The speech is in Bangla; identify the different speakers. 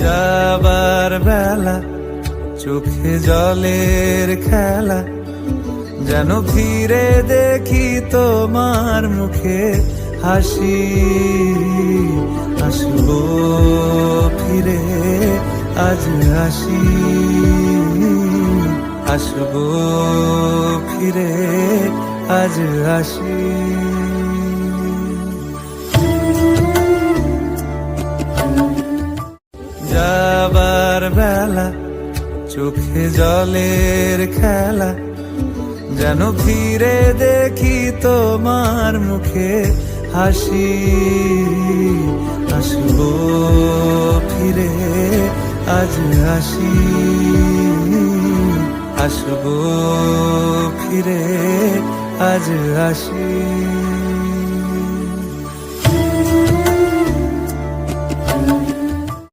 Speaker 1: যাবার বেলা চোখে জলের খেলা, যেন ফিরে দেখি তোমার মুখে হাসি। আসবো ফিরে আজ আসি, আসবো ফিরে আজ আসি। যাবার বেলা চোখে জলের খেলা, যেন ফিরে দেখি তোমার মুখে হাসি। আসবো ফিরে আজ আসি, আসবো ফিরে আজ আসি।